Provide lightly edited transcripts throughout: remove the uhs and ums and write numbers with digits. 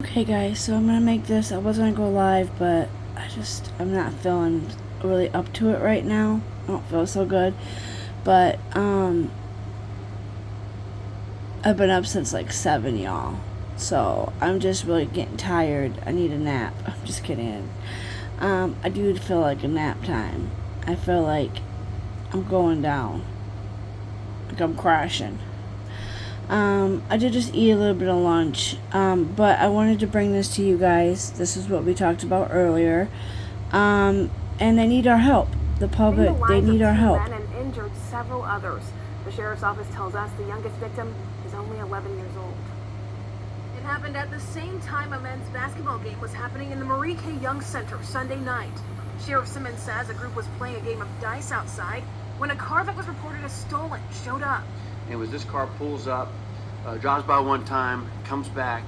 Okay guys, so I'm gonna make this. I was gonna go live, but I'm not feeling really up to it right now. I don't feel so good. But I've been up since like 7, y'all. So I'm just really getting tired. I need a nap. I'm just kidding. I do feel like a nap time. I feel like I'm going down. Like I'm crashing. I did just eat a little bit of lunch, but I wanted to bring this to you guys. This is what we talked about earlier, and they need our help. The public, they need our help. And injured several others. The sheriff's office tells us the youngest victim is only 11 years old. It happened at the same time a men's basketball game was happening in the Marie K. Young Center Sunday night. Sheriff Simmons says a group was playing a game of dice outside when a car that was reported as stolen showed up. It was this car pulls up, drives by one time, comes back,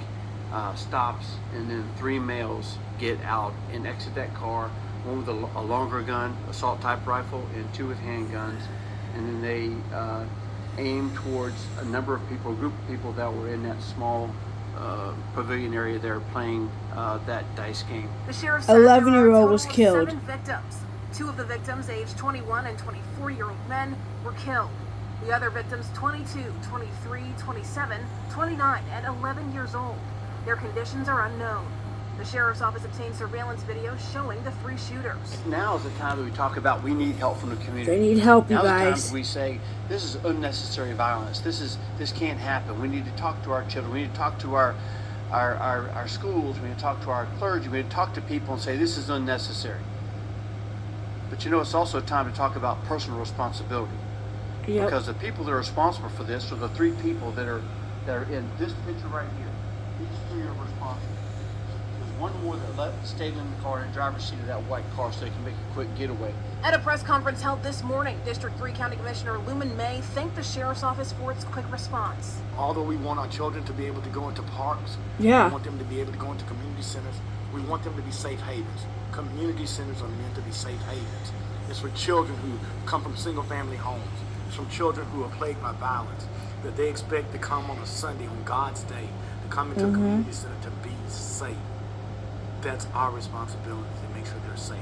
stops, and then 3 males get out and exit that car. One with a longer gun, assault type rifle, and 2 with handguns. And then they aim towards a number of people, a group of people that were in that small pavilion area there playing that dice game. The sheriff said 11-year-old was killed. 7 victims. 2 of the victims, aged 21 and 24-year-old men, were killed. The other victims, 22, 23, 27, 29, and 11 years old. Their conditions are unknown. The sheriff's office obtained surveillance video showing the 3 shooters. Now is the time that we talk about we need help from the community. They need help, you Now guys. is the time we say this is unnecessary violence. This can't happen. We need to talk to our children. We need to talk to our schools. We need to talk to our clergy. We need to talk to people and say this is unnecessary. But you know, it's also a time to talk about personal responsibility. Yep. Because the people that are responsible for this are the 3 people that are in this picture right here. These 3 are responsible. There's one more that stayed in the car in the driver's seat of that white car so they can make a quick getaway. At a press conference held this morning, District 3 County Commissioner Luman May thanked the sheriff's office for its quick response. Although we want our children to be able to go into parks, Yeah. we want them to be able to go into community centers, we want them to be safe havens. Community centers are meant to be safe havens. It's for children who come from single family homes. It's from children who are plagued by violence, that they expect to come on a Sunday, on God's day, to come into a community center to be safe. That's our responsibility to make sure they're safe.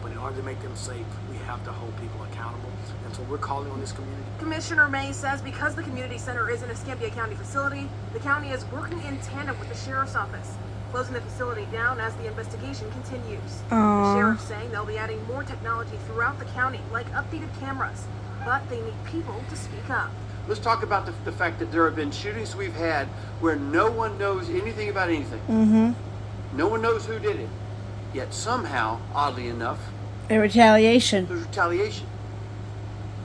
But in order to make them safe, we have to hold people accountable. And so we're calling on this community. Commissioner May says because the community center is an Escambia County facility, the county is working in tandem with the sheriff's office, closing the facility down as the investigation continues. The sheriff's saying they'll be adding more technology throughout the county, like updated cameras, but they need people to speak up. Let's talk about the fact that there have been shootings we've had where no one knows anything about anything. No one knows who did it. Yet somehow, oddly enough, A retaliation. there's retaliation.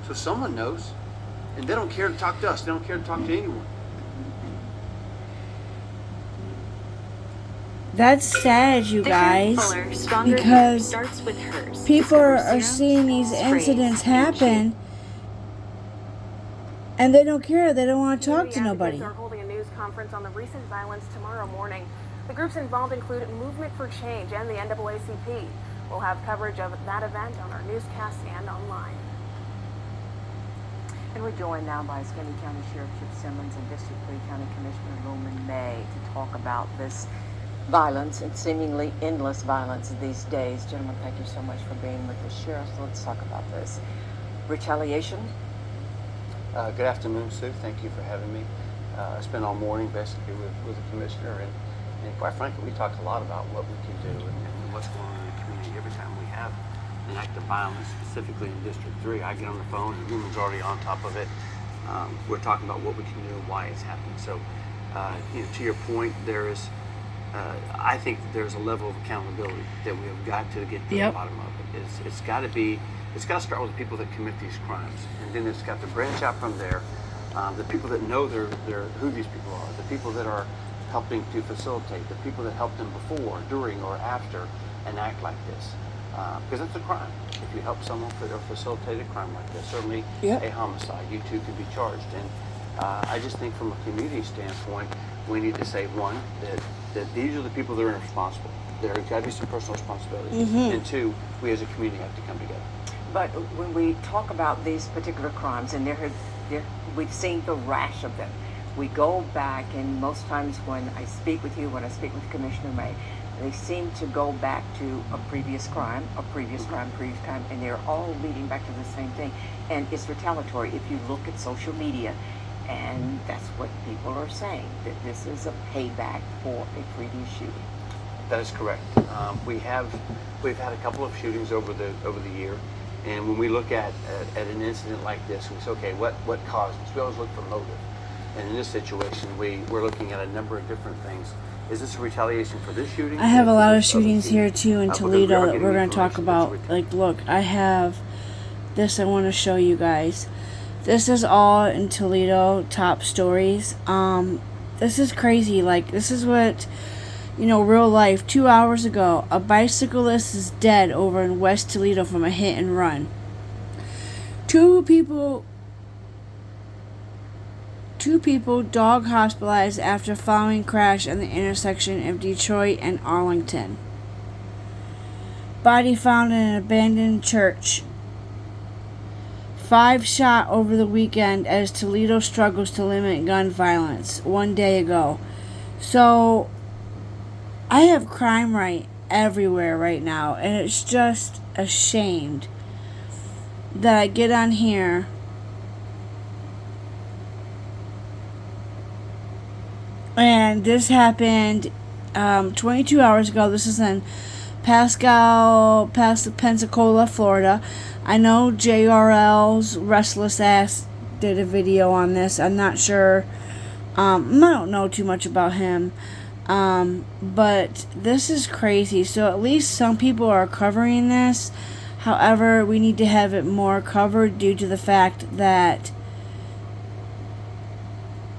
So someone knows. And they don't care to talk to us. They don't care to talk to anyone. That's sad, you guys, because people are seeing these incidents happen, and they don't care. They don't want to talk to nobody. They're holding a news conference on the recent violence tomorrow morning. The groups involved include Movement for Change and the NAACP. We'll have coverage of that event on our newscast and online. And we're joined now by Escambia County Sheriff Chip Simmons and District 3 County Commissioner Luman May to talk about this violence and seemingly endless violence these days. Gentlemen, thank you so much for being with the sheriff. So let's talk about this. Retaliation? Good afternoon, Sue. Thank you for having me. I spent all morning basically with the commissioner, and quite frankly, we talked a lot about what we can do and what's going on in the community. Every time we have an act of violence, specifically in District 3, I get on the phone and Luman's already on top of it. We're talking about what we can do and why it's happening. So, to your point, there is, I think that there's a level of accountability that we have got to get to the bottom of it. It's got to start with the people that commit these crimes, and then it's got to branch out from there. The people that know who these people are, the people that are helping to facilitate, the people that helped them before, during, or after an act like this. Because it's a crime. If you help someone or facilitate a crime like this, certainly a homicide, you too could be charged. And I just think from a community standpoint, we need to say, one, that these are the people that are responsible. There's got to be some personal responsibility. And 2, we as a community have to come together. But when we talk about these particular crimes, and we've seen the rash of them, we go back, and most times when I speak with you, when I speak with Commissioner May, they seem to go back to a previous crime, and they're all leading back to the same thing. And it's retaliatory if you look at social media, and that's what people are saying, that this is a payback for a previous shooting. That is correct. We've had a couple of shootings over the year, and when we look at an incident like this, we say, okay, what caused this? We always look for motive. And in this situation, we're looking at a number of different things. Is this a retaliation for this shooting? I have a lot of shootings here too in because Toledo we are that getting we're going to talk information that's about. Like, look, I have this I want to show you guys. This is all in Toledo top stories. This is crazy. Like, this is what, real life. 2 hours ago, a bicyclist is dead over in West Toledo from a hit and run. Two people dog hospitalized after following crash at the intersection of Detroit and Arlington. Body found in an abandoned church. 5 shot over the weekend as Toledo struggles to limit gun violence 1 day ago. So, I have crime rate everywhere right now, and it's just ashamed that I get on here and this happened 22 hours ago. This is in Pensacola, Florida. I know JRL's Restless Ass did a video on this. I'm not sure. I don't know too much about him. But this is crazy. So at least some people are covering this. However, we need to have it more covered due to the fact that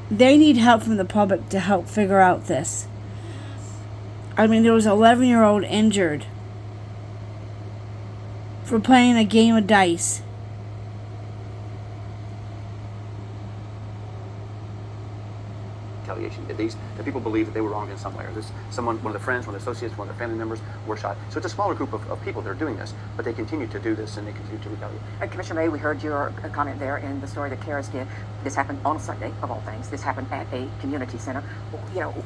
they need help from the public to help figure out this. I mean, there was an 11-year-old injured for playing a game of dice. Retaliation. The people believe that they were wrong in some way, or one of their friends, one of their associates, one of their family members were shot. So it's a smaller group of people that are doing this, but they continue to do this and they continue to retaliate. Commissioner May, we heard your comment there in the story that Karis did. This happened on Sunday, of all things. This happened at a community center.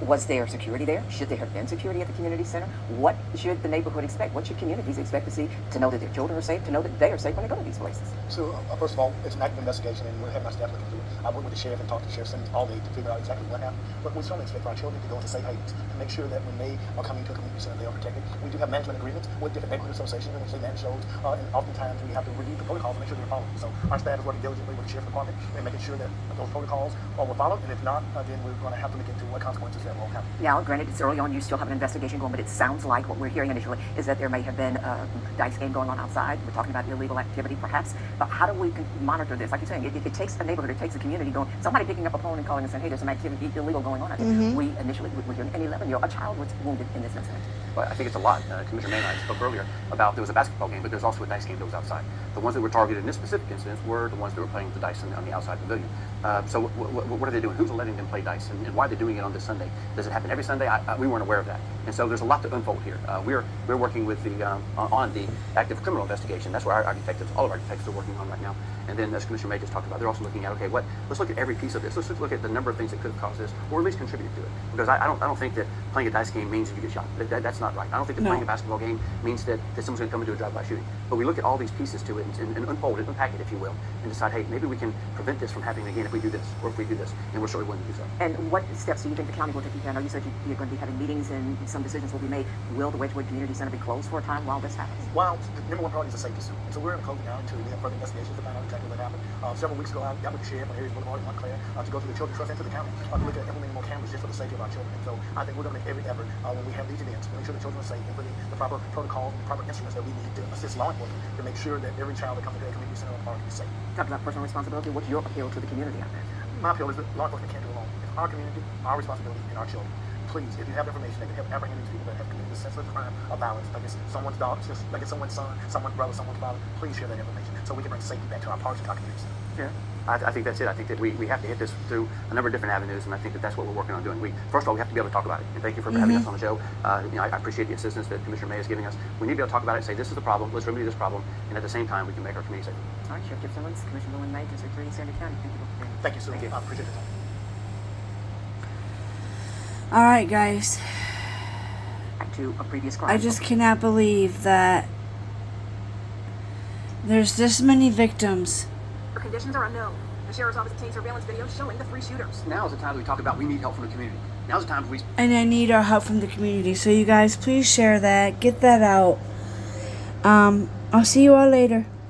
Was there security there? Should there have been security at the community center? What should the neighborhood expect? What should communities expect to see to know that their children are safe, to know that they are safe when they go to these places? So, first of all, it's an active investigation, and we're having our staff look into it. I work with the sheriff and talk to the sheriff all day to figure out exactly what happened. But we certainly expect for our children to go into safe havens and make sure that when they are coming to a community center, they are protected. We do have management agreements with different neighborhood associations in which they manage those, and oftentimes we have to review the protocols and make sure they're followed. So our staff is working diligently with the sheriff's department and making sure that those protocols were followed, and if not, then we're going to have to look into what consequences that will happen. Now, granted, it's early on, you still have an investigation going, but it sounds like what we're hearing initially is that there may have been a dice game going on outside. We're talking about illegal activity, perhaps. But how do we monitor this? Like you're saying, it takes a neighborhood, it takes a community going, somebody picking up a phone and calling and saying, hey, there's some activity illegal going on. I think we initially were hearing an 11-year-old, a child was wounded in this incident. Well, I think it's a lot. Commissioner May and I spoke earlier about there was a basketball game, but there's also a dice game that was outside. The ones that were targeted in this specific incident were the ones that were playing the dice on the outside pavilion. So what are they doing? Who's letting them play dice, and why are they doing it on this Sunday? Does it happen every Sunday? We weren't aware of that, and so there's a lot to unfold here. We're working with on the active criminal investigation. That's where our detectives, all of our detectives, are working on right now. And then, as Commissioner May just talked about, they're also looking at, okay, let's look at every piece of this. Let's look at the number of things that could have caused this, or at least contributed to it. Because I don't think that playing a dice game means that you get shot. That's not right. I don't think that playing a basketball game means that someone's going to come and do a drive-by shooting. But we look at all these pieces to it and unfold it, unpack it, if you will, and decide, hey, maybe we can prevent this from happening again if we do this, or if we do this, and we're certainly willing to do so. And what steps do you think the county will take? I know you said you're going to be having meetings and some decisions will be made. Will the Wedgewood Community Center be closed for a time while this happens? Well, the number one priority is the safety suit. So we're going to close it down until we have further investigations to find out exactly what happened. Several weeks ago, I got with the sheriff on Aries Boulevard in Montclair to go to the Children's Trust and to the county to look at implementing more cameras just for the safety of our children. And so I think we're going to make every effort when we have these events to make sure the children are safe and putting the proper protocols and the proper instruments that we need to assist law enforcement to make sure that every child that comes to the community center park is safe. Talk about personal responsibility. What's your appeal to the community out there? My appeal is that law enforcement can't do it alone. It's our community, our responsibility, and our children. Please, if you have information that can help apprehend these people that have committed a senseless crime of violence, like it's someone's dog, like it's someone's son, someone's brother, someone's father, please share that information so we can bring safety back to our parks and our communities. Sure. I think that's it. I think that we have to hit this through a number of different avenues, and I think that's what we're working on doing. First of all, we have to be able to talk about it. And thank you for having us on the show. I appreciate the assistance that Commissioner May is giving us. We need to be able to talk about it and say, this is the problem, let's remedy this problem, and at the same time, we can make our community safer. All right, Sheriff Chip Simmons, Commissioner William May, District 3, Sandy County. Thank you both for being here. Thank you, sir. I appreciate the time. Alright, guys. Back to a previous crime. I just cannot believe that there's this many victims. The conditions are unknown. The sheriff's office obtained surveillance video showing the 3 shooters. Now is the time that we talk about we need help from the community. Now's the time we And I need our help from the community. So you guys please share that. Get that out. I'll see you all later.